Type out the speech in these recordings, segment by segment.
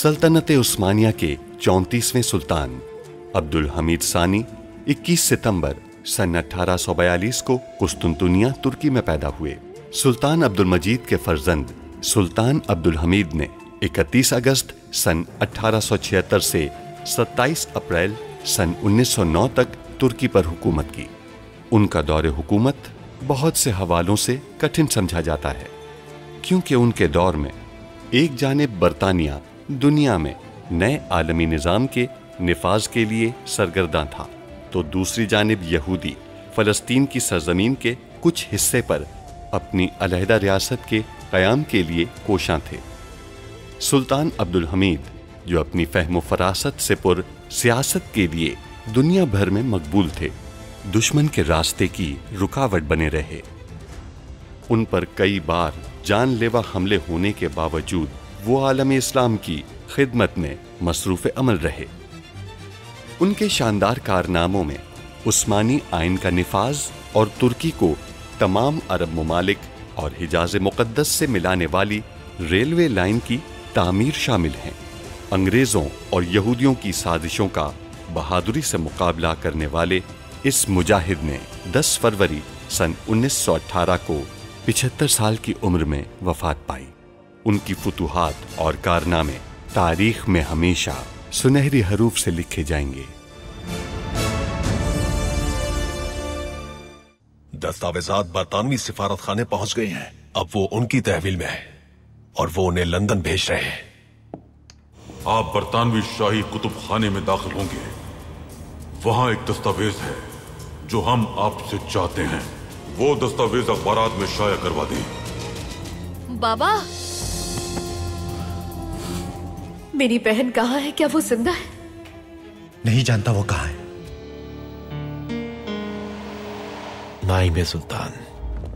सल्तनत उस्मानिया के 34वें सुल्तान अब्दुल हमीद सानी 21 सितंबर सन 1842 को कुस्तुनतुनिया तुर्की में पैदा हुए। सुल्तान अब्दुल मजीद के फर्जंद सुल्तान अब्दुल हमीद ने 31 अगस्त सन 1876 से 27 अप्रैल सन 1909 तक तुर्की पर हुकूमत की। उनका दौरे हुकूमत बहुत से हवालों से कठिन समझा जाता है, क्योंकि उनके दौर में एक जानिब बरतानिया दुनिया में नए आलमी निज़ाम के निफाज के लिए सरगर्दा था, तो दूसरी जानिब यहूदी फ़लस्तीन की सरजमीन के कुछ हिस्से पर अपनी अलहदा रियासत के क़याम के लिए कोशां थे। सुल्तान अब्दुल हमीद, जो अपनी फ़हम फ़रासत से पुर सियासत के लिए दुनिया भर में मकबूल थे, दुश्मन के रास्ते की रुकावट बने रहे। उन पर कई बार जानलेवा हमले होने के बावजूद वो आलम इस्लाम की खिदमत में मसरूफ़ अमल रहे। उनके शानदार कारनामों में उस्मानी आइन का निफाज और तुर्की को तमाम अरब ममालिक और हिजाज़ मुक़द्दस से मिलाने वाली रेलवे लाइन की तामीर शामिल हैं। अंग्रेज़ों और यहूदियों की साजिशों का बहादुरी से मुकाबला करने वाले इस मुजाहिद ने 10 फरवरी सन 1918 को 75 साल की उम्र में वफात पाई। उनकी फुतूहात और कारनामे तारीख में हमेशा सुनहरी हरूफ से लिखे जाएंगे। दस्तावेजात बरतानवी सिफारत खाने पहुंच गए हैं। अब वो उनकी तहवील में है और वो उन्हें लंदन भेज रहे हैं। आप बरतानवी शाही कुतुब खाने में दाखिल होंगे। वहां एक दस्तावेज है जो हम आपसे चाहते हैं। वो दस्तावेज अखबारात में शाया करवा दें। बाबा, मेरी बहन कहाँ है? क्या वो जिंदा है? नहीं जानता वो कहाँ है। नाइम सुल्तान,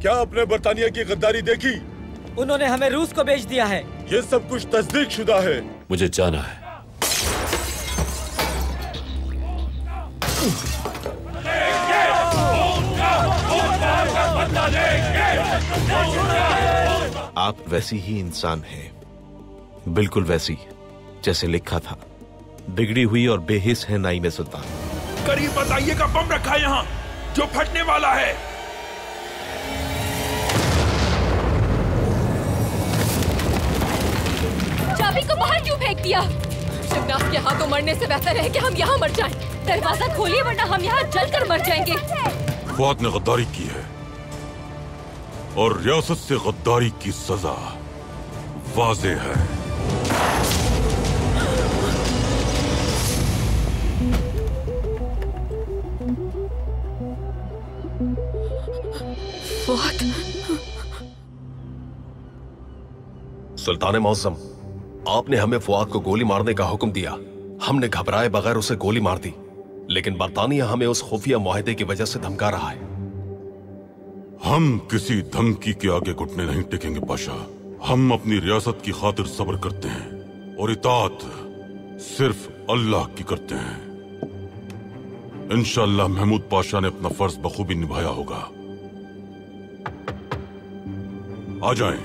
क्या आपने बरतानिया की गद्दारी देखी? उन्होंने हमें रूस को बेच दिया है। ये सब कुछ तस्दीक शुदा है। मुझे जाना है। आप वैसी ही इंसान हैं, बिल्कुल वैसी जैसे लिखा था। बिगड़ी हुई और बेहिस है नाइम सुल्तान। करीब बताइए का बम रखा है यहाँ जो फटने वाला है। चाबी को बाहर क्यों फेंक दिया? शिवनाथ के हाथों मरने से बेहतर है कि हम यहाँ मर जाएं। दरवाजा खोलिए वरना हम यहाँ जलकर मर जाएंगे। फुआद ने गद्दारी की है और रियासत से गद्दारी की सजा वाज़े है। फुआद। सुल्तान मौज़म, आपने हमें फुआद को गोली मारने का हुक्म दिया। हमने घबराए बगैर उसे गोली मार दी, लेकिन बरतानिया हमें उस खुफिया मुआहदे की वजह से धमका रहा है। हम किसी धमकी के आगे घुटने नहीं टेकेंगे पाशा। हम अपनी रियासत की खातिर सब्र करते हैं और इताअत सिर्फ अल्लाह की करते हैं। इंशाअल्लाह महमूद पाशा ने अपना फर्ज बखूबी निभाया होगा। आ जाएं।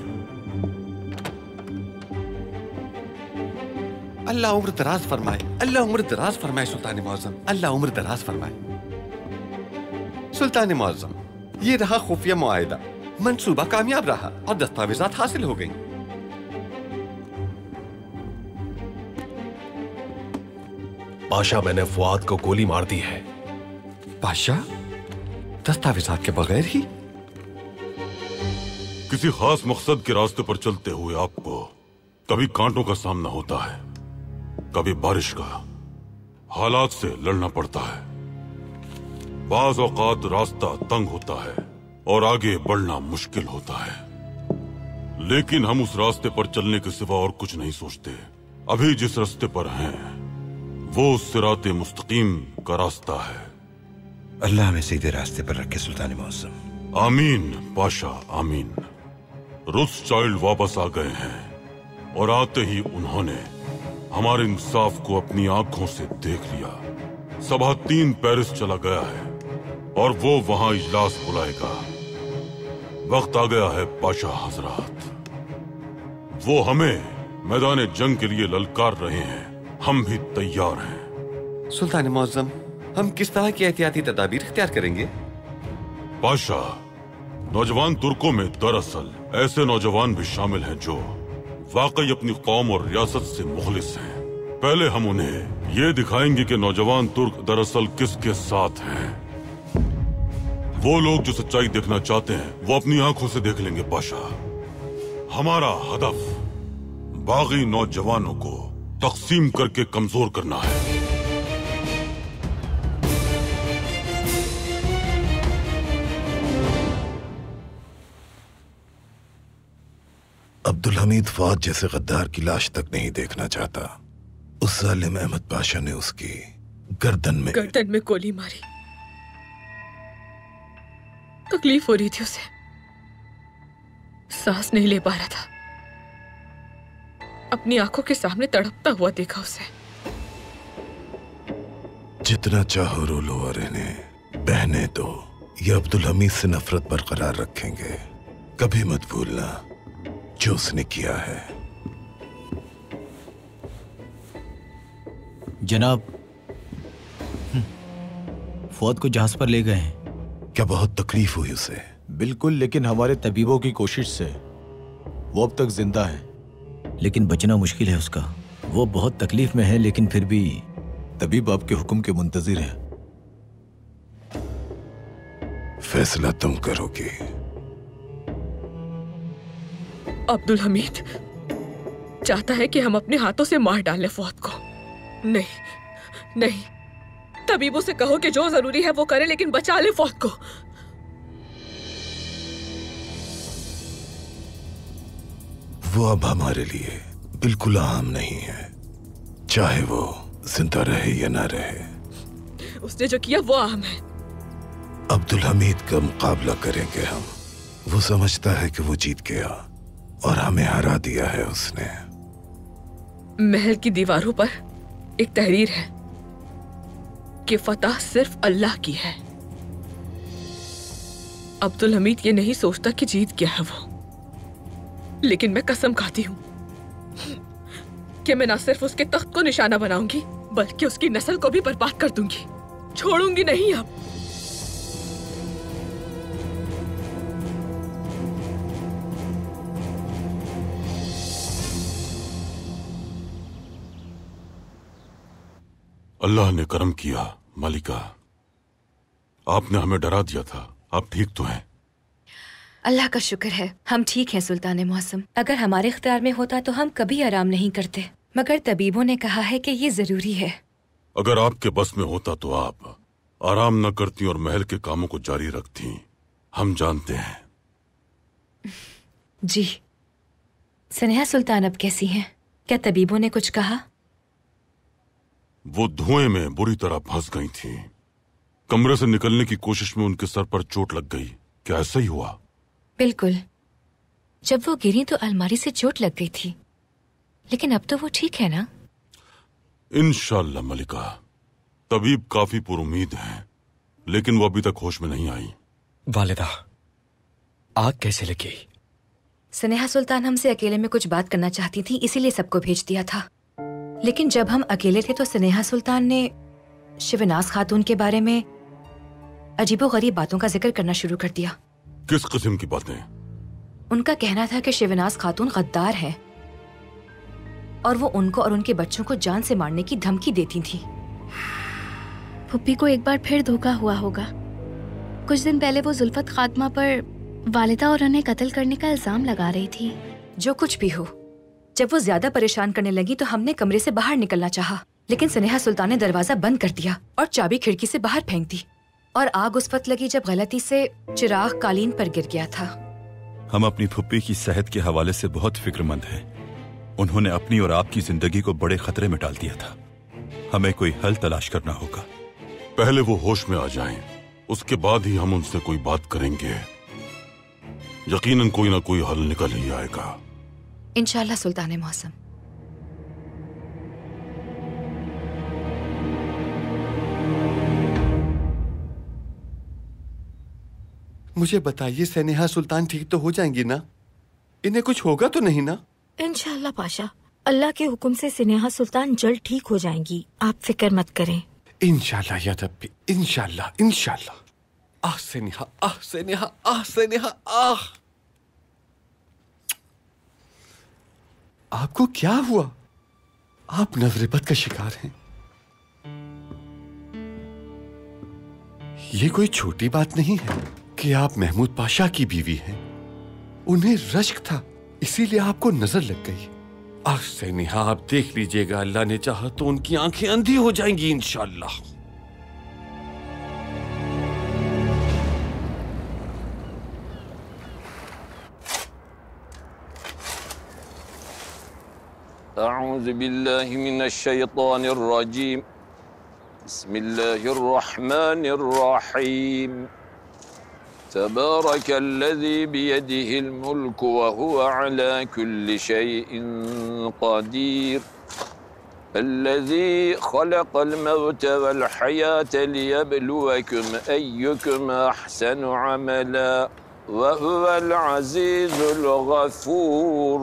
अल्लाह उम्र दराज फरमाए, अल्लाह उम्र दराज फरमाए सुल्तान मुअज्जम, अल्लाह उम्र दराज फरमाए। सुल्तान मुअज्जम, ये रहा खुफिया मुआहिदा। मंसूबा कामयाब रहा और दस्तावेजात हासिल हो गई। पाशा, मैंने फुआद को गोली मार दी है। पाशा, दस्तावेजात के बगैर ही? किसी खास मकसद के रास्ते पर चलते हुए आपको कभी कांटों का सामना होता है, कभी बारिश का। हालात से लड़ना पड़ता है। बाज़ औक़ात रास्ता तंग होता है और आगे बढ़ना मुश्किल होता है, लेकिन हम उस रास्ते पर चलने के सिवा और कुछ नहीं सोचते। अभी जिस रास्ते पर हैं वो सिराते मुस्तकीम का रास्ता है। अल्लाह हमें सीधे रास्ते पर रखे सुल्तान मुअज्जम। आमीन पाशा, आमीन। रोथस्चाइल्ड वापस आ गए हैं और आते ही उन्होंने हमारे इंसाफ को अपनी आंखों से देख लिया। सभा 3 पेरिस चला गया है और वो वहां इजलास बुलाएगा। वक्त आ गया है पाशा हजरात, वो हमें मैदान जंग के लिए ललकार रहे हैं। हम भी तैयार हैं। सुल्तान मुअज्जम, हम किस तरह की एहतियाती तदाबीर इख्तियार करेंगे? बादशाह, नौजवान तुर्कों में दरअसल ऐसे नौजवान भी शामिल हैं जो वाकई अपनी कौम और रियासत से मुखलिस हैं। पहले हम उन्हें ये दिखाएंगे कि नौजवान तुर्क दरअसल किसके साथ हैं। वो लोग जो सच्चाई देखना चाहते हैं वो अपनी आंखों से देख लेंगे बादशाह। हमारा हदफ बागी नौजवानों को तकसीम करके कमजोर करना है। अब्दुल हमीद फौज जैसे गद्दार की लाश तक नहीं देखना चाहता। उस जालिम अहमद पाशा ने उसकी गर्दन में गोली मारी। तकलीफ हो रही थी उसे, सांस नहीं ले पा रहा था। अपनी आंखों के सामने तड़पता हुआ देखा उसे। जितना चाहो रो लो और इन्हें बहने दो, ये अब्दुल हमीद से नफरत बरकरार रखेंगे। कभी मत भूलना जो उसने किया है। जनाब, फौज को जहाज पर ले गए हैं। क्या बहुत तकलीफ हुई उसे? बिल्कुल, लेकिन हमारे तबीबों की कोशिश से वो अब तक जिंदा है। लेकिन बचना मुश्किल है उसका। वो बहुत तकलीफ में है, लेकिन फिर भी तबीब आपके हुक्म के मुंतजिर हैं। फैसला तुम करोगे। अब्दुल हमीद चाहता है कि हम अपने हाथों से मार डालें फौज को। नहीं नहीं, तबीबों से कहो कि जो जरूरी है वो करें, लेकिन बचा ले फौज को। वो अब हमारे लिए बिल्कुल आम नहीं है, चाहे वो जिंदा रहे या ना रहे। उसने जो किया वो आम है। अब्दुल हमीद का मुकाबला करेंगे हम। वो समझता है कि वो जीत गया और हमें हरा दिया है उसने। महल की दीवारों पर एक तहरीर है कि फतह सिर्फ अल्लाह की है। अब्दुल हमीद ये नहीं सोचता कि जीत गया है वो, लेकिन मैं कसम खाती हूं कि मैं ना सिर्फ उसके तख्त को निशाना बनाऊंगी, बल्कि उसकी नस्ल को भी बर्बाद कर दूंगी। छोड़ूंगी नहीं अब। अल्लाह ने करम किया मालिका, आपने हमें डरा दिया था। आप ठीक तो हैं? अल्लाह का शुक्र है, हम ठीक हैं सुल्तान मुअज्जम। अगर हमारे इख्तियार में होता तो हम कभी आराम नहीं करते, मगर तबीबों ने कहा है कि ये जरूरी है। अगर आपके बस में होता तो आप आराम न करती और महल के कामों को जारी रखती। हम जानते हैं। जी। सनेहा सुल्तान अब कैसी हैं? क्या तबीबों ने कुछ कहा? वो धुएं में बुरी तरह फंस गई थी। कमरे से निकलने की कोशिश में उनके सर पर चोट लग गई। क्या ऐसा ही हुआ? बिल्कुल। जब वो गिरी तो अलमारी से चोट लग गई थी, लेकिन अब तो वो ठीक है ना? इंशाअल्लाह मलिका। तबीब काफी पुरुमीद हैं, लेकिन वो अभी तक होश में नहीं आई। वालिदा, आग कैसे लगी? सनेहा सुल्तान हमसे अकेले में कुछ बात करना चाहती थी, इसीलिए सबको भेज दिया था। लेकिन जब हम अकेले थे तो सनेहा सुल्तान ने शिवनाज खातून के बारे में अजीबोगरीब बातों का जिक्र करना शुरू कर दिया। किस किस्म की बातें? उनका कहना था कि शिवनाज खातून गद्दार है और वो उनको और उनके बच्चों को जान से मारने की धमकी देती थी। फुप्पी को एक बार फिर धोखा हुआ होगा। कुछ दिन पहले वो जुल्फत खात्मा पर वालिदा और उन्हें कत्ल करने का इल्जाम लगा रही थी। जो कुछ भी हो, जब वो ज्यादा परेशान करने लगी तो हमने कमरे से बाहर निकलना चाहा, लेकिन सनेहा सुल्तान ने दरवाजा बंद कर दिया और चाबी खिड़की से बाहर फेंक दी। और आग उस वक्त लगी जब गलती से चिराग कालीन पर गिर गया था। हम अपनी फुप्पी की सेहत के हवाले से बहुत फिक्रमंद हैं। उन्होंने अपनी और आपकी जिंदगी को बड़े खतरे में डाल दिया था। हमें कोई हल तलाश करना होगा। पहले वो होश में आ जाएं, उसके बाद ही हम उनसे कोई बात करेंगे। यकीनन कोई ना कोई हल निकल ही आएगा। इंशाअल्लाह सुल्तान मुअज्जम। मुझे बताइए, सनेहा सुल्तान ठीक तो हो जाएंगी ना? इन्हें कुछ होगा तो नहीं ना? इंशाअल्लाह पाशा, अल्लाह के हुक्म से स्नेहा सुल्तान जल्द ठीक हो जाएंगी, आप फिक्र मत करें। इंशाल्लाह या रब्बी, इंशाल्लाह इंशाल्लाह। आह स्नेहा, आह स्नेहा, आह स्नेहा, आह। आपको क्या हुआ? आप नजर बद का शिकार हैं। ये कोई छोटी बात नहीं है कि आप महमूद पाशा की बीवी हैं। उन्हें रश्क था, इसीलिए आपको नजर लग गई। आह स्नेहा, आप देख लीजिएगा, अल्लाह ने चाहा तो उनकी आंखें अंधी हो जाएंगी इंशाल्लाह। अऊज़ु बिल्लाहि मिनश शैतानिर रजीम। बिस्मिल्लाहिर रहमानिर रहीम। तबारकल्लज़ी बियदिहिल मुल्कु व हुवा अला कुल्लि शैइन क़दीर। अल्लज़ी खलक़ल मौत वल हयात लियब्लुवकुम अय्युकुम अहसनु अमला व हुवल अज़ीज़ुल गफ़ूर।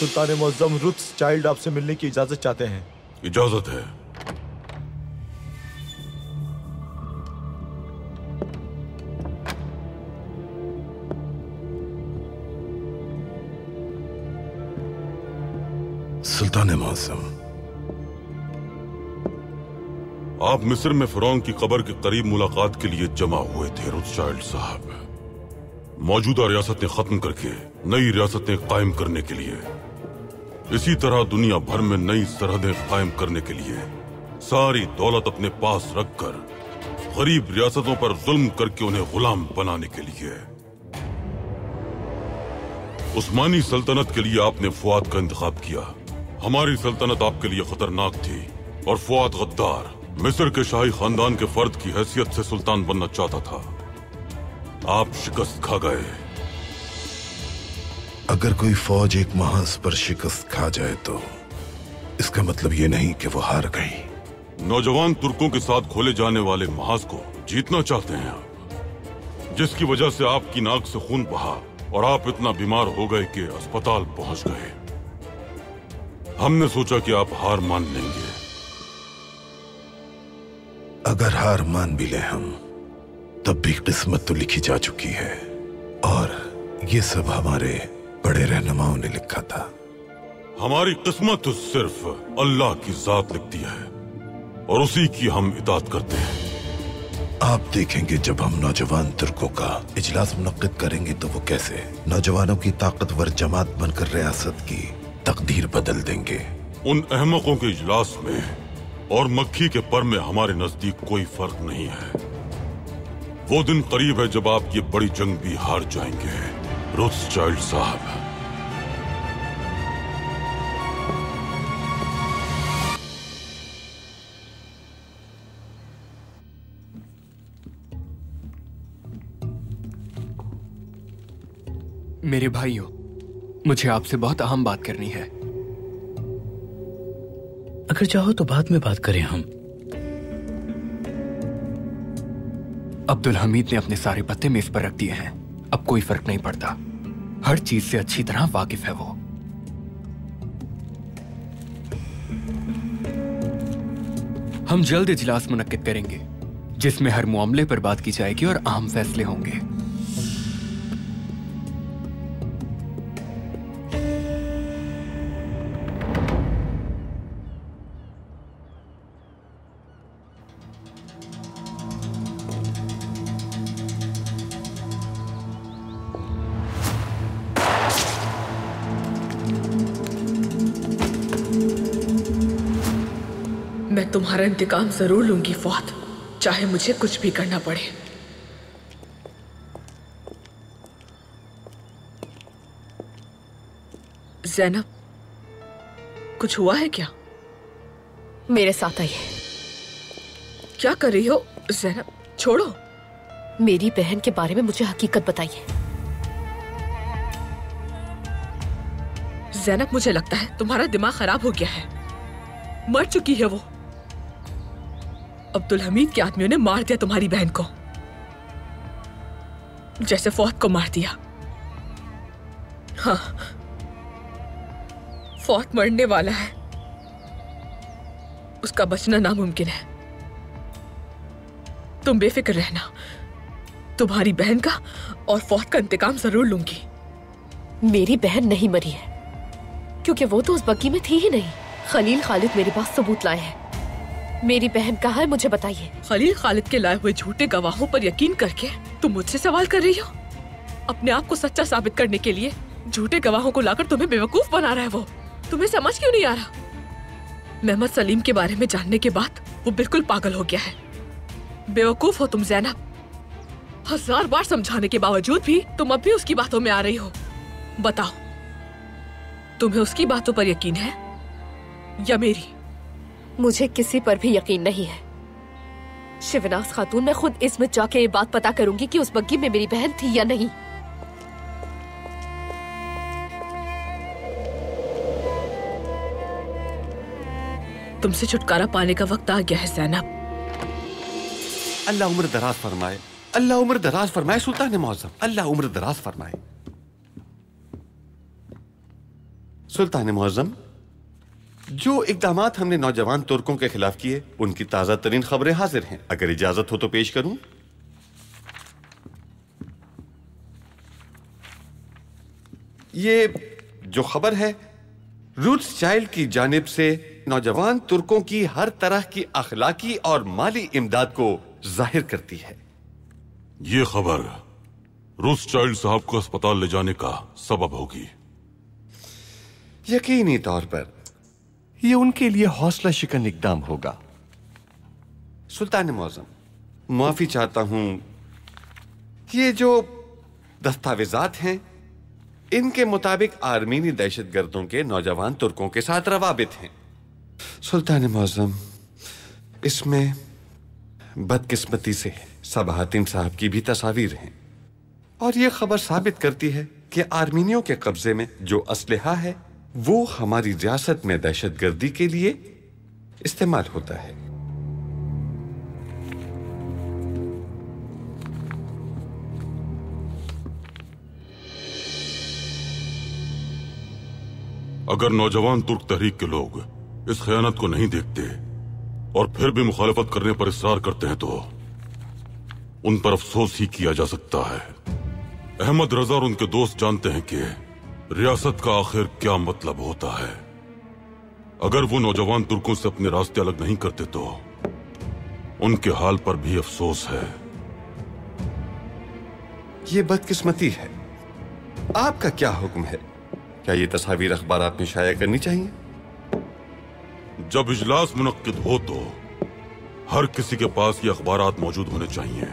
सुल्तान मुअज़्ज़म रुत्स चाइल्ड आपसे मिलने की इजाजत चाहते हैं। इजाजत है। सुल्तान मुअज़्ज़म, आप मिस्र में फिरौन की कब्र के करीब मुलाकात के लिए जमा हुए थे रुत्सचाइल्ड साहब। मौजूदा रियासतें खत्म करके नई रियासतें कायम करने के लिए, इसी तरह दुनिया भर में नई सरहदें कायम करने के लिए, सारी दौलत अपने पास रखकर गरीब रियासतों पर जुल्म करके उन्हें गुलाम बनाने के लिए। उस्मानी सल्तनत के लिए आपने फुआद का इंतखाब किया। हमारी सल्तनत आपके लिए खतरनाक थी और फुआद गद्दार मिस्र के शाही खानदान के फर्द की हैसियत से सुल्तान बनना चाहता था। आप शिकस्त खा गए। अगर कोई फौज एक महाज पर शिकस्त खा जाए तो इसका मतलब ये नहीं कि वो हार गई। नौजवान तुर्कों के साथ खोले जाने वाले महाज को जीतना चाहते हैं आप, जिसकी वजह से आपकी नाक से खून बहा और आप इतना बीमार हो गए कि अस्पताल पहुंच गए। हमने सोचा कि आप हार मान लेंगे। अगर हार मान भी ले हम, तब भी किस्मत तो लिखी जा चुकी है और ये सब हमारे बड़े रहनुमाओं ने लिखा था। हमारी किस्मत तो सिर्फ अल्लाह की जात लिखती है और उसी की हम इताअत करते हैं। आप देखेंगे जब हम नौजवान तुर्कों का इजलास मुनक्किद करेंगे तो वो कैसे नौजवानों की ताकतवर जमात बनकर रियासत की तकदीर बदल देंगे। उन अहमकों के इजलास में और मक्खी के पर में हमारे नजदीक कोई फर्क नहीं है। वो दिन करीब है जब आप ये बड़ी जंग भी हार जाएंगे रुत्सचाइल्ड साहब। मेरे भाइयों, मुझे आपसे बहुत अहम बात करनी है। अगर चाहो तो बाद में बात करें हम। अब्दुल हमीद ने अपने सारे पत्ते मेज पर रख दिए हैं। अब कोई फर्क नहीं पड़ता। हर चीज से अच्छी तरह वाकिफ है वो। हम जल्द इजलास मुनक्किद करेंगे जिसमें हर मामले पर बात की जाएगी और अहम फैसले होंगे। मैं तुम्हारा इंतकाम जरूर लूंगी फौद, चाहे मुझे कुछ भी करना पड़े। ज़ैनब, कुछ हुआ है क्या? मेरे साथ आइए। क्या कर रही हो ज़ैनब? छोड़ो। मेरी बहन के बारे में मुझे हकीकत बताइए। ज़ैनब, मुझे लगता है तुम्हारा दिमाग खराब हो गया है। मर चुकी है वो। अब्दुल हमीद के आदमियों ने मार दिया तुम्हारी बहन को, जैसे फौत को मार दिया। हाँ, फौत मरने वाला है, उसका बचना नामुमकिन है। तुम बेफिक्र रहना, तुम्हारी बहन का और फौत का इंतकाम जरूर लूंगी। मेरी बहन नहीं मरी है, क्योंकि वो तो उस बग्गी में थी ही नहीं। खलील खालिद मेरे पास सबूत लाए हैं। मेरी बहन कहाँ है, मुझे बताइए। खलील खालिद के लाए हुए झूठे गवाहों पर यकीन करके तुम मुझसे सवाल कर रही हो? अपने आप को सच्चा साबित करने के लिए झूठे गवाहों को लाकर तुम्हें बेवकूफ बना रहा है वो। तुम्हें समझ क्यों नहीं आ रहा? मोहम्मद सलीम के बारे में जानने के बाद वो बिल्कुल पागल हो गया है। बेवकूफ हो तुम ज़ैनब। 1000 बार समझाने के बावजूद भी तुम अब भी उसकी बातों में आ रही हो। बताओ, तुम्हें उसकी बातों पर यकीन है या मेरी? मुझे किसी पर भी यकीन नहीं है। शिवनाज खातून, मैं खुद इसमें जाके ये बात पता करूंगी कि उस बग्गी में मेरी बहन थी या नहीं। तुमसे छुटकारा पाने का वक्त आ गया है ज़ैनब। अल्लाह उम्र दराज फरमाए, अल्लाह उम्र दराज फरमाए सुल्तान मौज़म, अल्लाह उम्र दराज फरमाए। सुल्तान मौज़म, जो इक़दामात हमने नौजवान तुर्कों के खिलाफ किए, उनकी ताज़ा तरीन खबरें हाजिर हैं। अगर इजाजत हो तो पेश करूं। ये जो खबर है रोथस्चाइल्ड की जानिब से नौजवान तुर्कों की हर तरह की अखलाकी और माली इमदाद को जाहिर करती है। ये खबर रोथस्चाइल्ड साहब को अस्पताल ले जाने का सबब होगी। यकीनी तौर पर यह उनके लिए हौसला शिकन इकदाम होगा। सुल्तान मौज़म, माफी चाहता हूं, ये जो दस्तावेजात हैं इनके मुताबिक आर्मीनी दहशतगर्दों के नौजवान तुर्कों के साथ रवाबित हैं। सुल्तान मौज़म, इसमें बदकिस्मती से सबाहतिन साहब की भी तस्वीर हैं और ये खबर साबित करती है कि आर्मीनियों के कब्जे में जो असलहा है वो हमारी रियासत में दहशतगर्दी के लिए इस्तेमाल होता है। अगर नौजवान तुर्क तहरीक के लोग इस खयानत को नहीं देखते और फिर भी मुखालफत करने पर इसरार करते हैं तो उन पर अफसोस ही किया जा सकता है। अहमद रजा और उनके दोस्त जानते हैं कि रियासत का आखिर क्या मतलब होता है। अगर वो नौजवान तुर्कों से अपने रास्ते अलग नहीं करते तो उनके हाल पर भी अफसोस है। ये बदकिस्मती है। आपका क्या हुक्म है? क्या ये तस्वीर अखबारात में शाया करनी चाहिए? जब इजलास मुनक्किद हो तो हर किसी के पास ये अखबारात मौजूद होने चाहिए।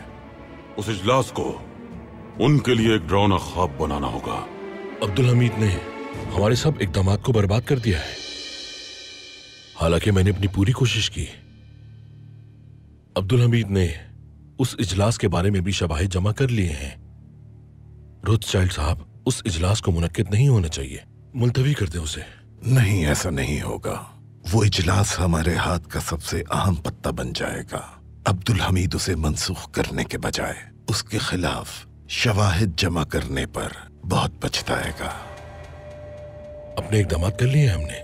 उस इजलास को उनके लिए एक डरावना ख्वाब बनाना होगा। अब्दुल हमीद ने हमारे सब इक़दामात को बर्बाद कर दिया है। हालांकि मैंने अपनी पूरी कोशिश की। अब्दुल हमीद ने उस इजलास के बारे में भी शवाहिद जमा कर लिए हैं। रोथस्चाइल्ड साहब, उस इजलास को मुनक्किद नहीं होना चाहिए, मुलतवी कर दे उसे। नहीं, ऐसा नहीं होगा। वो इजलास हमारे हाथ का सबसे अहम पत्ता बन जाएगा। अब्दुल हमीद उसे मंसूख करने के बजाय उसके खिलाफ शवाहिद जमा करने पर बहुत पछताएगा। अपने इक़दामात कर लिए हमने,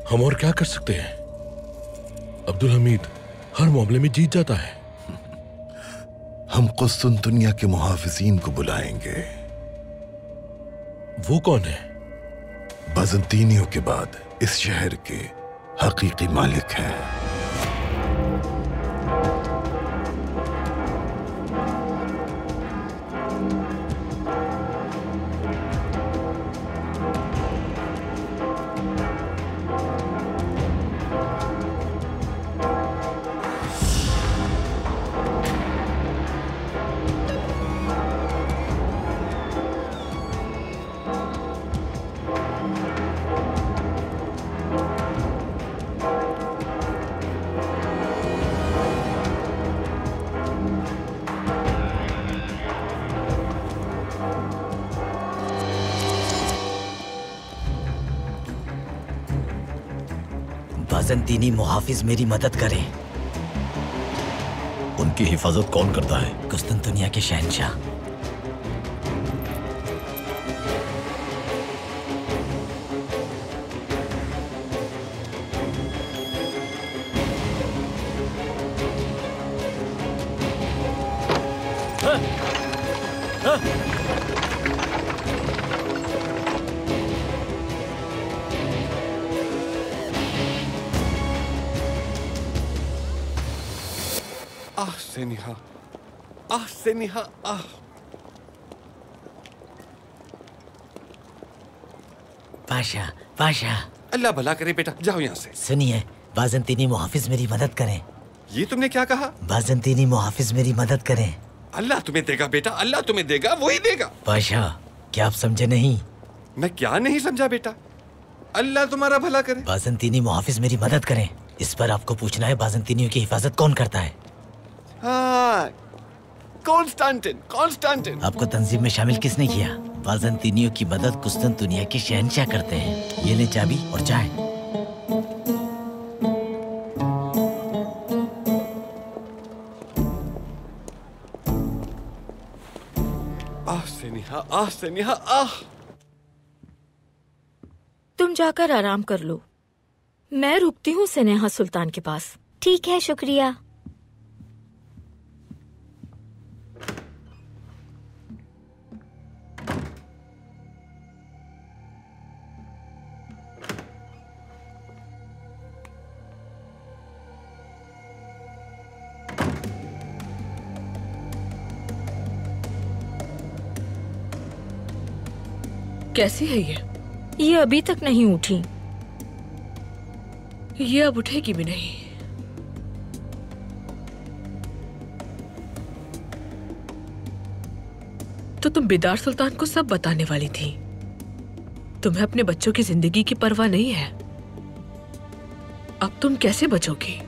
हम और क्या कर सकते हैं? अब्दुल हमीद हर मामले में जीत जाता है। हम कुस्तुनतुनिया के मुहाफिजीन को बुलाएंगे। वो कौन है? बाज़ंतीनियों के बाद इस शहर के हकीकी मालिक हैं। बाज़ंतीनी मुहाफिज मेरी मदद करें। उनकी हिफाजत कौन करता है? कुस्तुनतुनिया के शहंशाह। सेनिहा, सेनिहा, पाशा, पाशा। अल्लाह भला करे बेटा, जाओ यहाँ से। सुनिए, बाज़ंतीनी मुहाफिज मेरी मदद करें। ये तुमने क्या कहा? बाज़ंतीनी मुहाफिज मेरी मदद करें। अल्लाह तुम्हें देगा बेटा, अल्लाह तुम्हें देगा, वही देगा। पाशा, क्या आप समझे नहीं? मैं क्या नहीं समझा बेटा? अल्लाह तुम्हारा भला करे। बाज़ंतीनी मुहाफिज मेरी मदद करें। इस पर आपको पूछना है, बाज़ंतीनियों की हिफाजत कौन करता है? हाँ, कॉन्स्टेंटिन, कॉन्स्टेंटिन। आपको तंजीम में शामिल किसने किया? बाज़ंतीनियों की मदद कुस्तुनतुनिया के शहंशाह करते हैं। ये ले चाबी और चाय। सेनिहा, सेनिहा, तुम जाकर आराम कर लो, मैं रुकती हूँ सेनेहा सुल्तान के पास। ठीक है, शुक्रिया। कैसी है ये अभी तक नहीं उठी। ये अब उठेगी भी नहीं। तो तुम बिदार सुल्तान को सब बताने वाली थी। तुम्हें अपने बच्चों की जिंदगी की परवाह नहीं है। अब तुम कैसे बचोगी?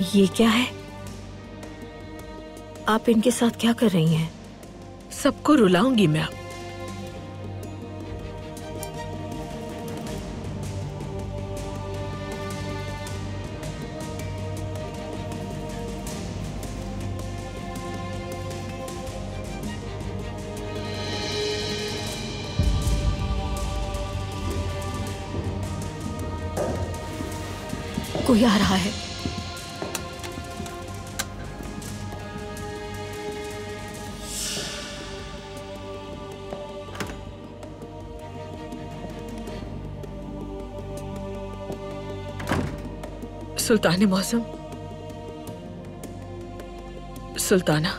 ये क्या है? आप इनके साथ क्या कर रही हैं? सबको रुलाऊंगी मैं अब। कोई आ रहा है। सुल्तान मौसम, सुल्ताना।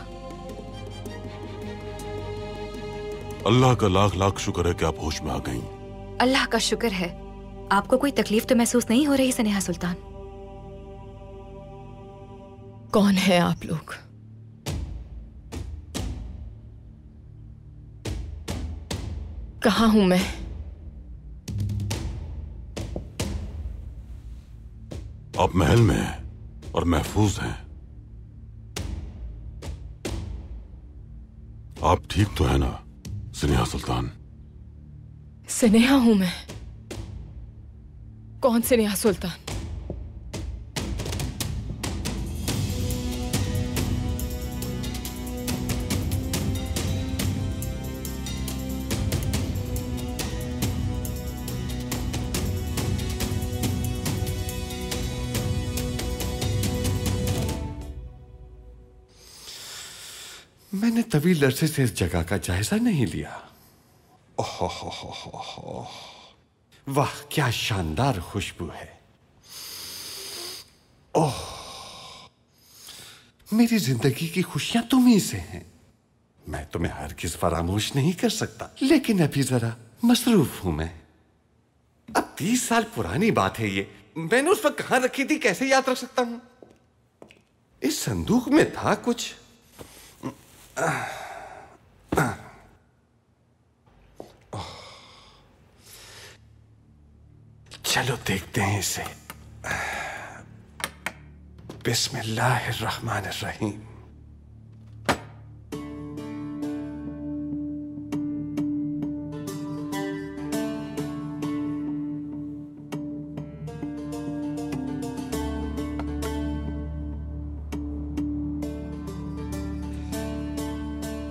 अल्लाह का लाख लाख शुक्र है कि आप होश में आ गईं। अल्लाह का शुक्र है। आपको कोई तकलीफ तो महसूस नहीं हो रही सनेहा सुल्तान? कौन है आप लोग? कहाँ हूं मैं? आप महल में हैं और महफूज हैं। आप ठीक तो है ना स्नेहा सुल्तान? स्नेहा हूं मैं। कौन स्नेहा सुल्तान? मैंने तवील अरसे से इस जगह का जायजा नहीं लिया। ओह, वाह क्या शानदार खुशबू है। ओह, मेरी जिंदगी की खुशियां तुम्हीं से हैं। मैं तुम्हें हरगिज़ फरामोश नहीं कर सकता, लेकिन अभी जरा मसरूफ हूं मैं। अब 30 साल पुरानी बात है ये। मैंने उस वक्त कहां रखी थी कैसे याद रख सकता हूं? इस संदूक में था कुछ। चलो देखते हैं इसे। बिस्मिल्लाहिर्रहमानिर्रहीम।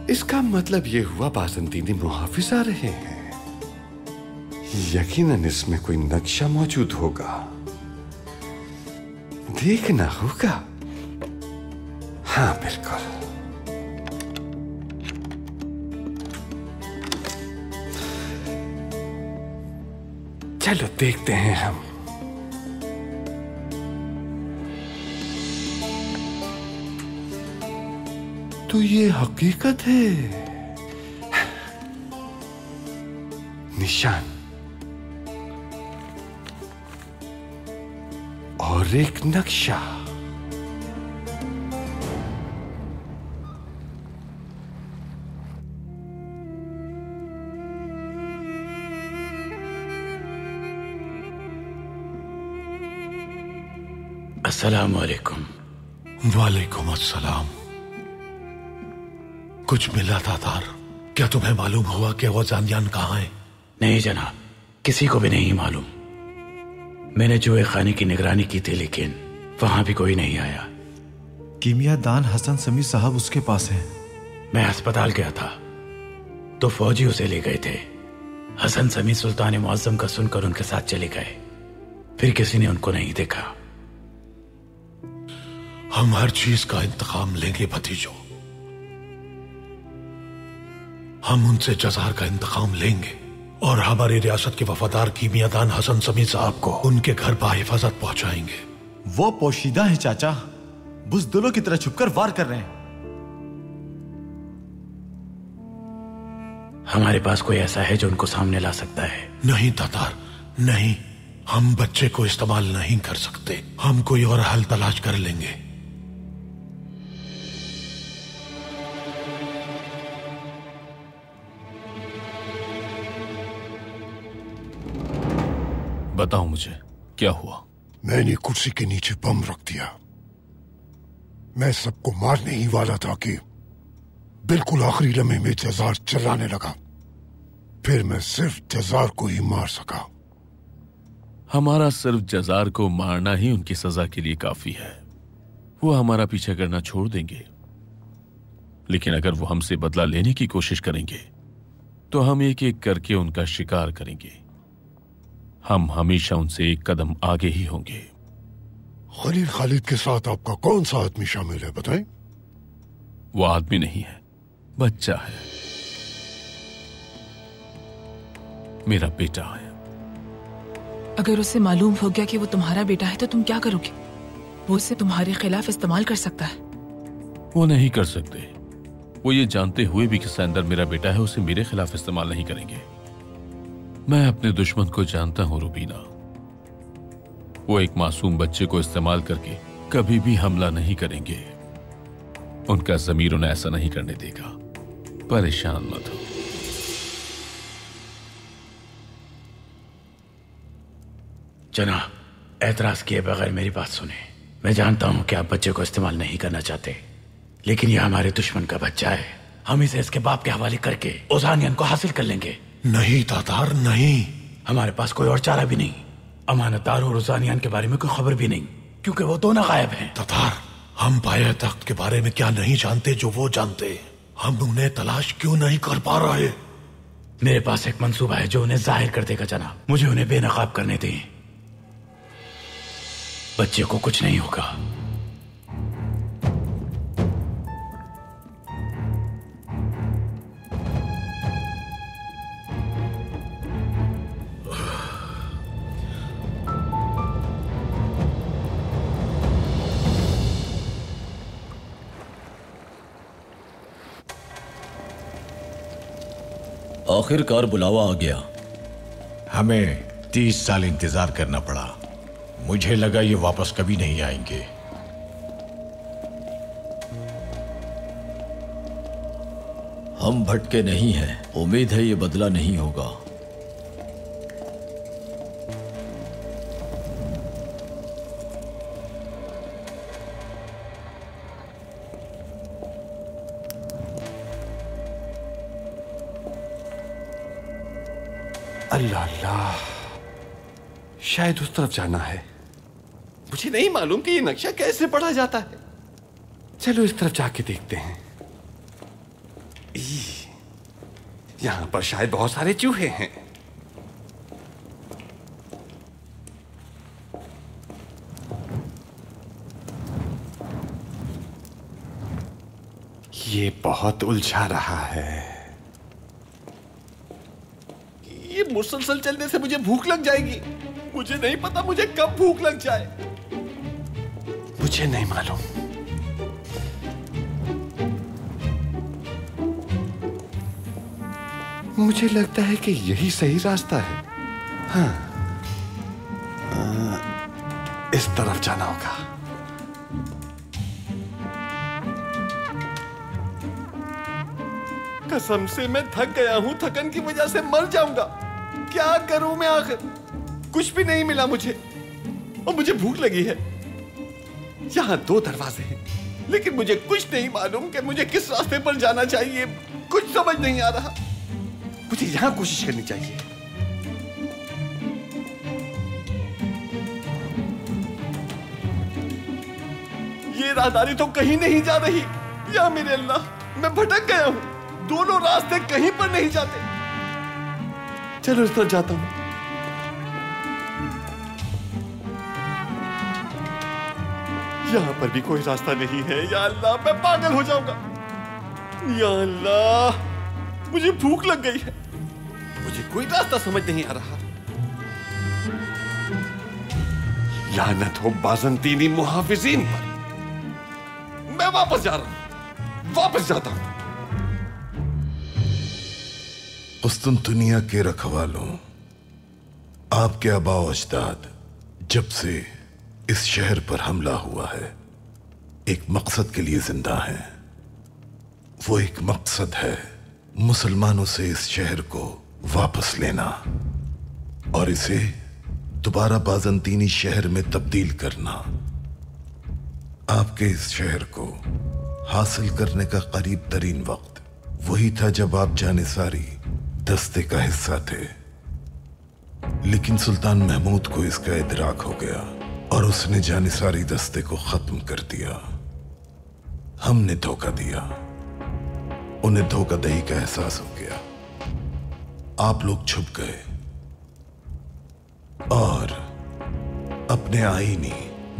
इसका मतलब ये हुआ बाज़ंतीनी मुहाफिज आ रहे हैं। यकीनन इसमें कोई नक्शा मौजूद होगा, देखना होगा। हाँ बिल्कुल। चलो देखते हैं हम। तो ये हकीकत है। निशान और एक नक्शा। अस्सलाम वालेकुम। वालेकुम अस्सलाम। कुछ मिला तातार? क्या तुम्हें मालूम हुआ कि वो जानियान कहाँ है? नहीं जनाब, किसी को भी नहीं मालूम। मैंने जुए खाने की निगरानी की थी, लेकिन वहां भी कोई नहीं आया। कीमियादान हसन समी साहब उसके पास हैं। मैं अस्पताल गया था तो फौजी उसे ले गए थे। हसन समी सुल्तान मुअज्जम का सुनकर उनके साथ चले गए। फिर किसी ने उनको नहीं देखा। हम हर चीज का इंतकाम लेंगे भतीजों। हम उनसे जज़ार का इंतकाम लेंगे और हमारी रियासत के वफादार कीमियादान हसन समी साहब को उनके घर बाहिफाजत पहुंचाएंगे। वो पोशीदा है चाचा, बुज़दिलों की तरह छुपकर वार कर रहे हैं। हमारे पास कोई ऐसा है जो उनको सामने ला सकता है? नहीं तातार, नहीं। हम बच्चे को इस्तेमाल नहीं कर सकते। हम कोई और हल तलाश कर लेंगे। बताओ मुझे क्या हुआ? मैंने कुर्सी के नीचे बम रख दिया। मैं सबको मारने ही वाला था कि बिल्कुल आखिरी लम्हे में जज़ार चिल्लाने लगा। फिर मैं सिर्फ जज़ार को ही मार सका। हमारा सिर्फ जज़ार को मारना ही उनकी सजा के लिए काफी है। वो हमारा पीछा करना छोड़ देंगे, लेकिन अगर वो हमसे बदला लेने की कोशिश करेंगे तो हम एक एक करके उनका शिकार करेंगे। हम हमेशा उनसे एक कदम आगे ही होंगे। खलील खालिद के साथ आपका कौन सा आदमी शामिल है, बताएं? वो आदमी नहीं है, बच्चा है, मेरा बेटा है। अगर उसे मालूम हो गया कि वो तुम्हारा बेटा है तो तुम क्या करोगे? वो उसे तुम्हारे खिलाफ इस्तेमाल कर सकता है। वो नहीं कर सकते। वो ये जानते हुए भी कि सैंदर मेरा बेटा है, उसे मेरे खिलाफ इस्तेमाल नहीं करेंगे। मैं अपने दुश्मन को जानता हूं रुबीना। वो एक मासूम बच्चे को इस्तेमाल करके कभी भी हमला नहीं करेंगे। उनका ज़मीर उन्हें ऐसा नहीं करने देगा। परेशान मत हो। जनाब, एतराज किए बगैर मेरी बात सुने। मैं जानता हूं कि आप बच्चे को इस्तेमाल नहीं करना चाहते, लेकिन यह हमारे दुश्मन का बच्चा है। हम इसे इसके बाप के हवाले करके ओजानियन को हासिल कर लेंगे। नहीं तातार, नहीं। हमारे पास कोई और चारा भी नहीं। अमानतदार और ओजानियन के बारे में कोई खबर भी नहीं, क्योंकि वो दोनों गायब हैं। तातार, हम पाया तख्त के बारे में क्या नहीं जानते जो वो जानते? हम उन्हें तलाश क्यों नहीं कर पा रहे? मेरे पास एक मंसूबा है जो उन्हें जाहिर कर देगा जनाब। मुझे उन्हें बेनकाब करने दें। बच्चे को कुछ नहीं होगा। आखिरकार बुलावा आ गया। हमें 30 साल इंतजार करना पड़ा। मुझे लगा ये वापस कभी नहीं आएंगे। हम भटके नहीं हैं। उम्मीद है ये बदला नहीं होगा। अल्लाह अल्लाह, शायद उस तरफ जाना है। मुझे नहीं मालूम कि ये नक्शा कैसे पढ़ा जाता है। चलो इस तरफ जाके देखते हैं। यहाँ पर शायद बहुत सारे चूहे हैं। ये बहुत उलझा रहा है। ये मुसलसल चलने से मुझे भूख लग जाएगी। मुझे नहीं पता मुझे कब भूख लग जाए। मुझे नहीं मालूम। मुझे लगता है कि यही सही रास्ता है। हाँ, इस तरफ जाना होगा। कसम से मैं थक गया हूं, थकन की वजह से मर जाऊंगा। क्या करूं मैं आखिर? कुछ भी नहीं मिला मुझे और मुझे भूख लगी है। यहाँ 2 दरवाजे हैं, लेकिन मुझे कुछ नहीं मालूम कि मुझे किस रास्ते पर जाना चाहिए। कुछ समझ नहीं आ रहा। मुझे यहाँ कोशिश करनी चाहिए। ये राहदारी तो कहीं नहीं जा रही। या मेरे अल्लाह, मैं भटक गया हूं। दोनों रास्ते कहीं पर नहीं जाते। चलो इस तरफ जाता हूं। यहां पर भी कोई रास्ता नहीं है। या अल्लाह, मैं पागल हो जाऊंगा। या अल्लाह, मुझे भूख लग गई है। मुझे कोई रास्ता समझ नहीं आ रहा। लानत हो बाज़ंतीनी मुहाफिजीन पर। मैं वापस जा रहा हूं। वापस जाता हूं। कुस्तुनतुनिया के रखवालों, आपके आबा अजदाद जब से इस शहर पर हमला हुआ है, एक मकसद के लिए जिंदा है। वो एक मकसद है मुसलमानों से इस शहर को वापस लेना और इसे दोबारा बाज़ंतीनी शहर में तब्दील करना। आपके इस शहर को हासिल करने का करीब तरीन वक्त वही था जब आप जानिसारी दस्ते का हिस्सा थे। लेकिन सुल्तान महमूद को इसका इदराक हो गया और उसने जानिसारी दस्ते को खत्म कर दिया। हमने धोखा दिया, उन्हें धोखाधड़ी का एहसास हो गया। आप लोग छुप गए और अपने आईनी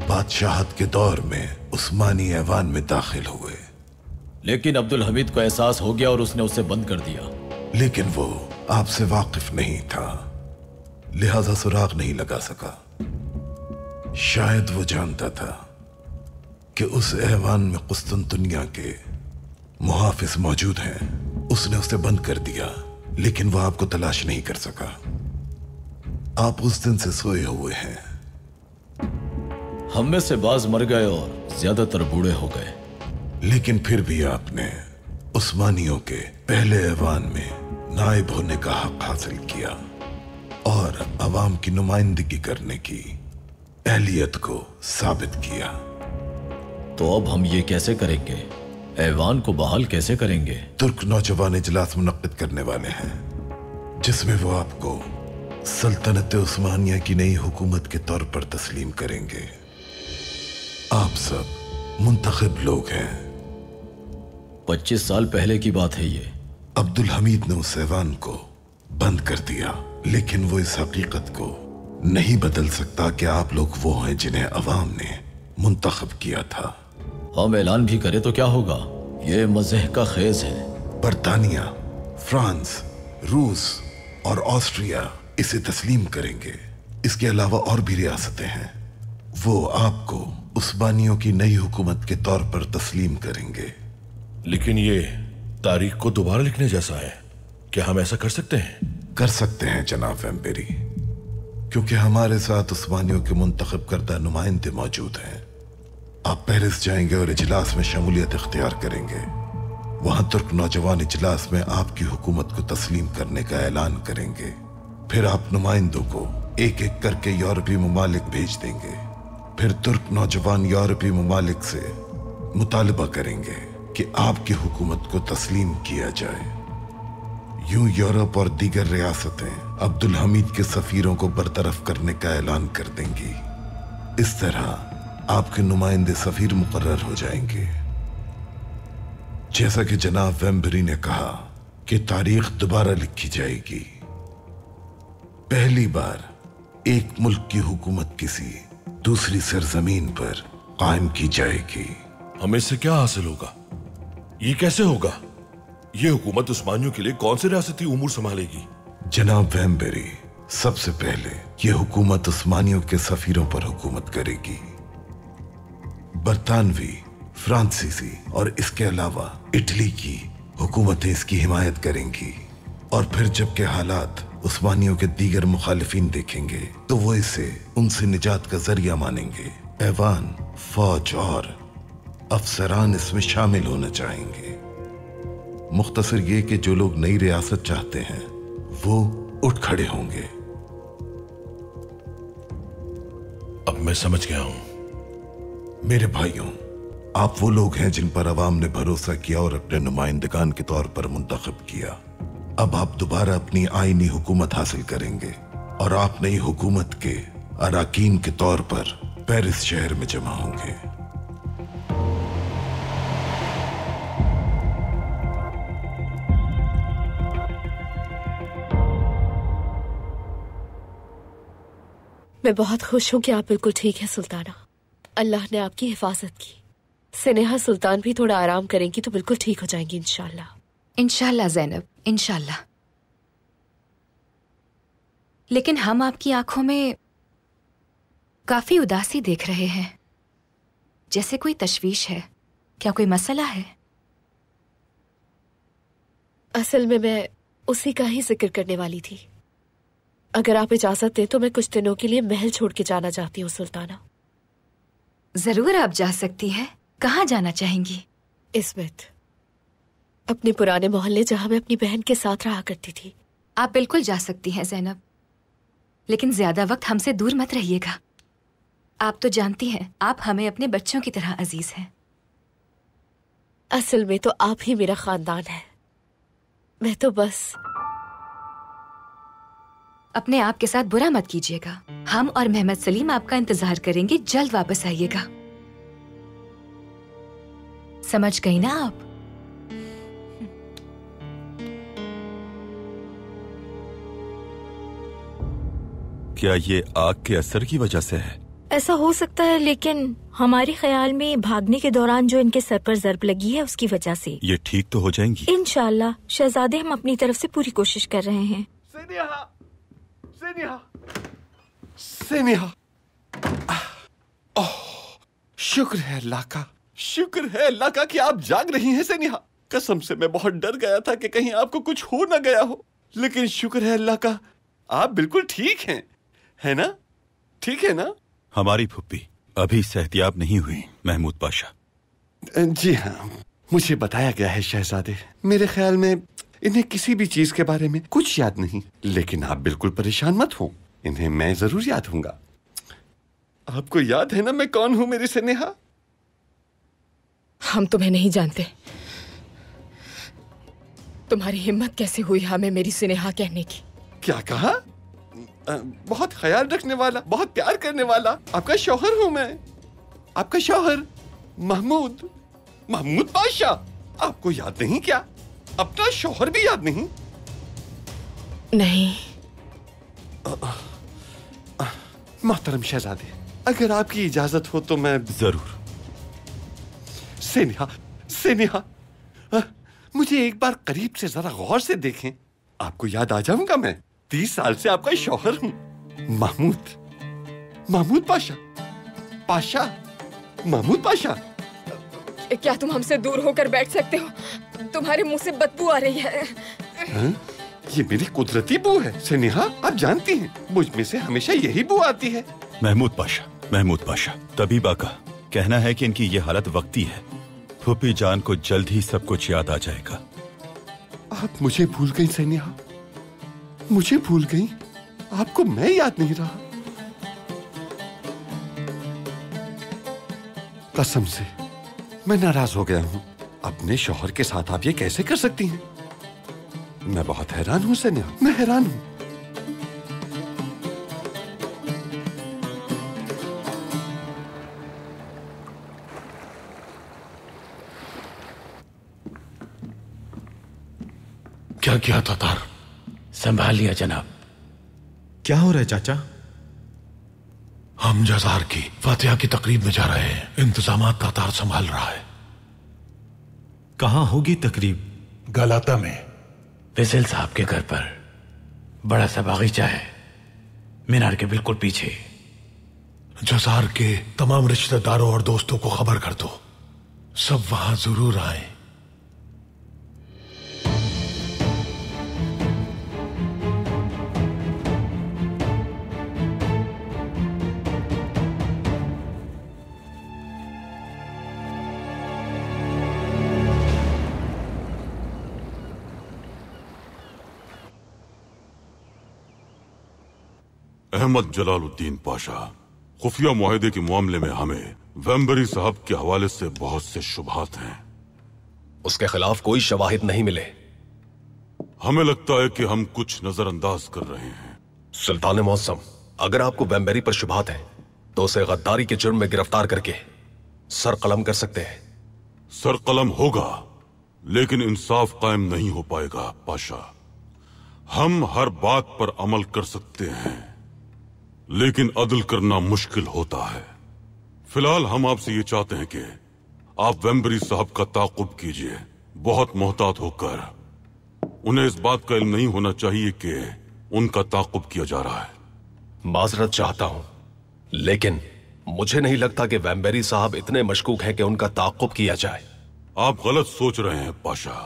बादशाहत के दौर में उस्मानी ऐवान में दाखिल हुए। लेकिन अब्दुल हमीद को एहसास हो गया और उसने उसे बंद कर दिया। लेकिन वो आपसे वाकिफ नहीं था, लिहाजा सुराग नहीं लगा सका। शायद वो जानता था कि उस ऐवान में कुस्तुनतुनिया के मुहाफिज मौजूद हैं। उसने उसे बंद कर दिया, लेकिन वह आपको तलाश नहीं कर सका। आप उस दिन से सोए हुए हैं। हम में से बाज मर गए और ज्यादातर बूढ़े हो गए। लेकिन फिर भी आपने उस्मानियों के पहले ऐवान में नायब होने का हक हासिल किया और अवाम की नुमाइंदगी करने की अहलियत को साबित किया। तो अब हम ये कैसे करेंगे? ऐवान को बहाल कैसे करेंगे? तुर्क नौजवान इजलास मुनक्किद करने वाले हैं, जिसमें वो आपको सल्तनत उस्मानिया की नई हुकूमत के तौर पर तस्लीम करेंगे। आप सब मुंतखब लोग हैं। 25 साल पहले की बात है ये। अब्दुल हमीद ने उस ऐवान को बंद कर दिया, लेकिन वो इस हकीकत को नहीं बदल सकता कि आप लोग वो हैं जिन्हें अवाम ने मुंतखब किया था। हम ऐलान भी करें तो क्या होगा? ये मज़ह का खेज है। बरतानिया, फ्रांस, रूस और ऑस्ट्रिया इसे तस्लीम करेंगे। इसके अलावा और भी रियासतें हैं, वो आपको उस्मानियों की नई हुकूमत के तौर पर तस्लीम करेंगे। लेकिन ये तारीख को दोबारा लिखने जैसा है। क्या हम ऐसा कर सकते हैं? कर सकते हैं जनाब वेम्बेरी, क्योंकि हमारे साथ उस्मानियों के मुंतखब करदा नुमाइंदे मौजूद हैं। आप पेरिस जाएंगे और इजलास में शमूलियत इख्तियार करेंगे। वहां तुर्क नौजवान इजलास में आपकी हुकूमत को तस्लीम करने का ऐलान करेंगे। फिर आप नुमाइंदों को एक एक करके यूरोपीय ममालिक भेज देंगे। फिर तुर्क नौजवान यूरोपीय ममालिक से मुतालबा करेंगे कि आपकी हुकूमत को तस्लीम किया जाए। यूं यूरोप और दीगर रियासतें अब्दुल हमीद के सफीरों को बरतरफ करने का ऐलान कर देंगी। इस तरह आपके नुमाइंदे सफीर मुकर्रर हो जाएंगे। जैसा कि जनाब वेम्बरी ने कहा कि तारीख दोबारा लिखी जाएगी। पहली बार एक मुल्क की हुकूमत किसी दूसरी सरजमीन पर कायम की जाएगी। हमें इससे क्या हासिल होगा? ये कैसे होगा? ये हुकूमत उस्मानियों के लिए कौन से रियासती उमूर संभालेगी? जनाब वेम्बरी, सबसे पहले यह हुकूमत उस्मानियों के सफीरों पर हुकूमत करेगी। बरतानवी, फ्रांसीसी और इसके अलावा इटली की हुकूमतें इसकी हिमायत करेंगी। और फिर जबकि हालात उस्मानियों के दीगर मुखालिफिन देखेंगे तो वो इसे उनसे निजात का जरिया मानेंगे। ऐवान, फौज और अफसरान इसमें शामिल होना चाहेंगे। मुख्तसर ये कि जो लोग नई रियासत चाहते हैं वो उठ खड़े होंगे। अब मैं समझ गया हूं। मेरे भाइयों, आप वो लोग हैं जिन पर अवाम ने भरोसा किया और अपने नुमाइंदगान के तौर पर मुंतखब किया। अब आप दोबारा अपनी आईनी हुकूमत हासिल करेंगे और आप नई हुकूमत के अराकीन के तौर पर पेरिस शहर में जमा होंगे। मैं बहुत खुश हूँ कि आप बिल्कुल ठीक है सुल्ताना। अल्लाह ने आपकी हिफाजत की। सनेहा सुल्तान भी थोड़ा आराम करेंगी तो बिल्कुल ठीक हो जाएंगी इंशाल्लाह। इंशाल्लाह ज़ैनब, इंशाल्लाह। लेकिन हम आपकी आंखों में काफी उदासी देख रहे हैं, जैसे कोई तशवीश है। क्या कोई मसला है? असल में मैं उसी का ही जिक्र करने वाली थी। अगर आप इजाजत दें तो मैं कुछ दिनों के लिए महल छोड़ के जाना चाहती हूँ सुल्ताना। जरूर आप जा सकती हैं। कहाँ जाना चाहेंगी? इस्मत, अपने पुराने मोहल्ले जहाँ मैं अपनी बहन के साथ रहा करती थी। आप बिल्कुल जा सकती हैं ज़ैनब, लेकिन ज्यादा वक्त हमसे दूर मत रहिएगा। आप तो जानती हैं आप हमें अपने बच्चों की तरह अजीज हैं। असल में तो आप ही मेरा खानदान है। मैं तो बस अपने आप के साथ बुरा मत कीजिएगा। हम और मोहम्मद सलीम आपका इंतजार करेंगे। जल्द वापस आइएगा। समझ गई ना आप? क्या ये आग के असर की वजह से है? ऐसा हो सकता है, लेकिन हमारे ख्याल में भागने के दौरान जो इनके सर पर जर्ब लगी है उसकी वजह से। ये ठीक तो हो जाएंगी इंशाल्लाह। शहजादे, हम अपनी तरफ से पूरी कोशिश कर रहे हैं। सेनेहा, ओह, शुक्र है अल्लाह का, शुक्र है अल्लाह का कि आप जाग रही हैं सेनेहा। कसम से मैं बहुत डर गया था कि कहीं आपको कुछ हो ना गया हो, लेकिन शुक्र है अल्लाह का आप बिल्कुल ठीक हैं, है ना? ठीक है ना? हमारी फुप्पी अभी सेहतियाब नहीं हुई महमूद पाशा। जी हाँ, मुझे बताया गया है शहजादे। मेरे ख्याल में इन्हें किसी भी चीज के बारे में कुछ याद नहीं, लेकिन आप बिल्कुल परेशान मत हो, इन्हें मैं जरूर याद हूंगा। आपको याद है ना मैं कौन हूं मेरी स्नेहा? हम तुम्हें नहीं जानते। तुम्हारी हिम्मत कैसे हुई हमें मेरी स्नेहा कहने की? क्या कहा? बहुत ख्याल रखने वाला, बहुत प्यार करने वाला आपका शौहर हूं मैं, आपका शौहर महमूद, महमूद पाशा। आपको याद नहीं क्या? अपना शौहर भी याद नहीं? नहीं। मोहतरम शहजादे, अगर आपकी इजाजत हो तो मैं जरूर। सेनेहा, सेनेहा, मुझे एक बार करीब से जरा गौर से देखें, आपको याद आ जाऊंगा मैं। 30 साल से आपका शौहर हूं, महमूद, महमूद पाशा, पाशा, महमूद पाशा। क्या तुम हमसे दूर होकर बैठ सकते हो? तुम्हारे मुंह से बदबू आ रही है। ये मेरी कुदरती बू है सेनेहा, आप जानती हैं मुझ में से हमेशा यही बू आती है। महमूद पाशा, महमूद पाशा, तबीबा का कहना है कि इनकी ये हालत वक्ती है। फूफी जान को जल्द ही सब कुछ याद आ जाएगा। आप मुझे भूल गई सेनेहा, मुझे भूल गई। आपको मैं याद नहीं रहा। कसम से मैं नाराज हो गया हूं। अपने शौहर के साथ आप ये कैसे कर सकती हैं? मैं बहुत हैरान हूं सेनेहा, मैं हैरान हूं। क्या किया तातार? संभाल लिया जनाब। क्या हो रहा है चाचा? हम जजार की फातिहा की तकरीब में जा रहे हैं। इंतजामात तातार संभाल रहा है। कहाँ होगी तकरीब? गलाता में। फैसल साहब के घर पर बड़ा सा बागीचा है, मीनार के बिल्कुल पीछे। जजार के तमाम रिश्तेदारों और दोस्तों को खबर कर दो, सब वहां जरूर आए। अहमद जलालुद्दीन पाशा, खुफिया मुआहदे के मामले में हमें वेम्बरी साहब के हवाले से बहुत से शुबहात हैं। उसके खिलाफ कोई शवाहिद नहीं मिले। हमें लगता है कि हम कुछ नजरअंदाज कर रहे हैं। सुल्तान मौसम, अगर आपको वेम्बरी पर शुबहात है तो उसे गद्दारी के जुर्म में गिरफ्तार करके सर कलम कर सकते हैं। सर कलम होगा, लेकिन इंसाफ कायम नहीं हो पाएगा पाशा। हम हर बात पर अमल कर सकते हैं, लेकिन अदल करना मुश्किल होता है। फिलहाल हम आपसे ये चाहते हैं कि आप वेम्बरी साहब का ताक़ुब कीजिए, बहुत मोहतात होकर। उन्हें इस बात का इल्म नहीं होना चाहिए कि उनका ताक़ुब किया जा रहा है। माजरत चाहता हूं, लेकिन मुझे नहीं लगता कि वेम्बरी साहब इतने मशकूक हैं कि उनका ताक़ुब किया जाए। आप गलत सोच रहे हैं पाशा।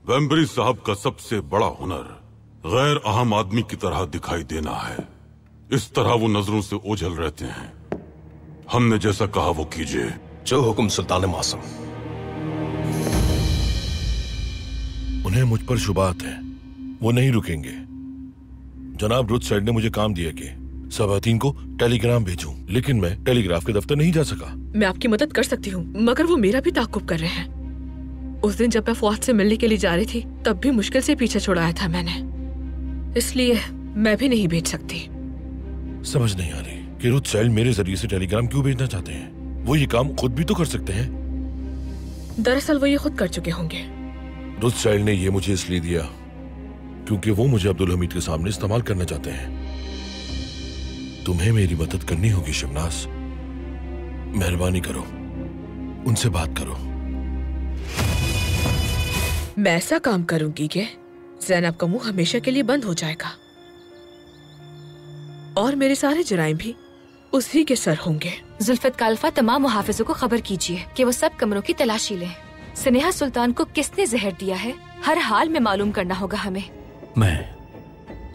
वेम्बरी साहब का सबसे बड़ा हुनर गैर अहम आदमी की तरह दिखाई देना है। इस तरह वो नजरों से ओझल रहते हैं। हमने जैसा कहा वो कीजिए। जो हुक्म सुल्तान मौसम। उन्हें मुझ पर शुबात है, वो नहीं रुकेंगे। जनाब रुत सैड ने मुझे काम दिया कि सबातीन को टेलीग्राम भेजूं, लेकिन मैं टेलीग्राफ के दफ्तर नहीं जा सका। मैं आपकी मदद कर सकती हूँ, मगर वो मेरा भी ताकुब कर रहे हैं। उस दिन जब मैं फौज से मिलने के लिए जा रही थी, तब भी मुश्किल से पीछे छुड़ाया था मैंने, इसलिए मैं भी नहीं भेज सकती। समझ नहीं आ रही कि रुत सैड मेरे जरिए से टेलीग्राम क्यों भेजना चाहते हैं। वो ये काम खुद भी तो कर सकते हैं। दरअसल वो ये खुद कर चुके होंगे। रुत सैड ने ये मुझे इसलिए दिया क्योंकि वो मुझे अब्दुल हमीद के सामने इस्तेमाल करना चाहते हैं। तुम्हें मेरी मदद करनी होगी शबनाज। मेहरबानी करो, उनसे बात करो। मैं ऐसा काम करूंगी कि ज़ैनब का मुंह हमेशा के लिए बंद हो जाएगा और मेरे सारे जुराइम भी उसी के सर होंगे। जुल्फत काल्फा तमाम मुहाफिजों को खबर कीजिए कि वो सब कमरों की तलाशी लें। स्नेहा सुल्तान को किसने जहर दिया है, हर हाल में मालूम करना होगा हमें। मैं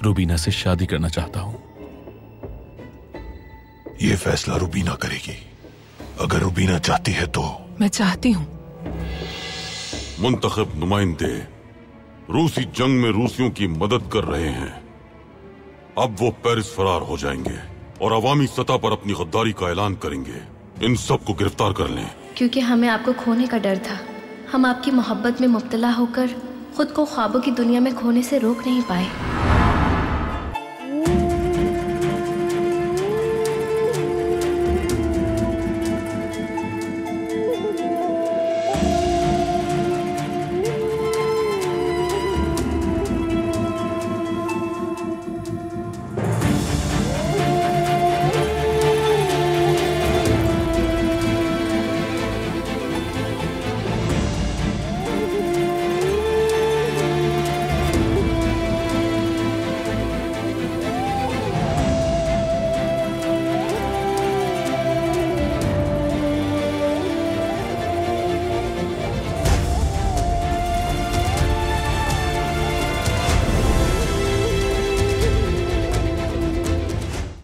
रुबीना से शादी करना चाहता हूँ। ये फैसला रुबीना करेगी। अगर रुबीना चाहती है तो। मैं चाहती हूँ। मुंतखब नुमाइंदे रूसी जंग में रूसियों की मदद कर रहे हैं। अब वो पेरिस फरार हो जाएंगे और अवामी सतह पर अपनी गद्दारी का ऐलान करेंगे। इन सब को गिरफ्तार कर लें। क्योंकि हमें आपको खोने का डर था। हम आपकी मोहब्बत में मुब्तला होकर खुद को ख्वाबों की दुनिया में खोने से रोक नहीं पाए।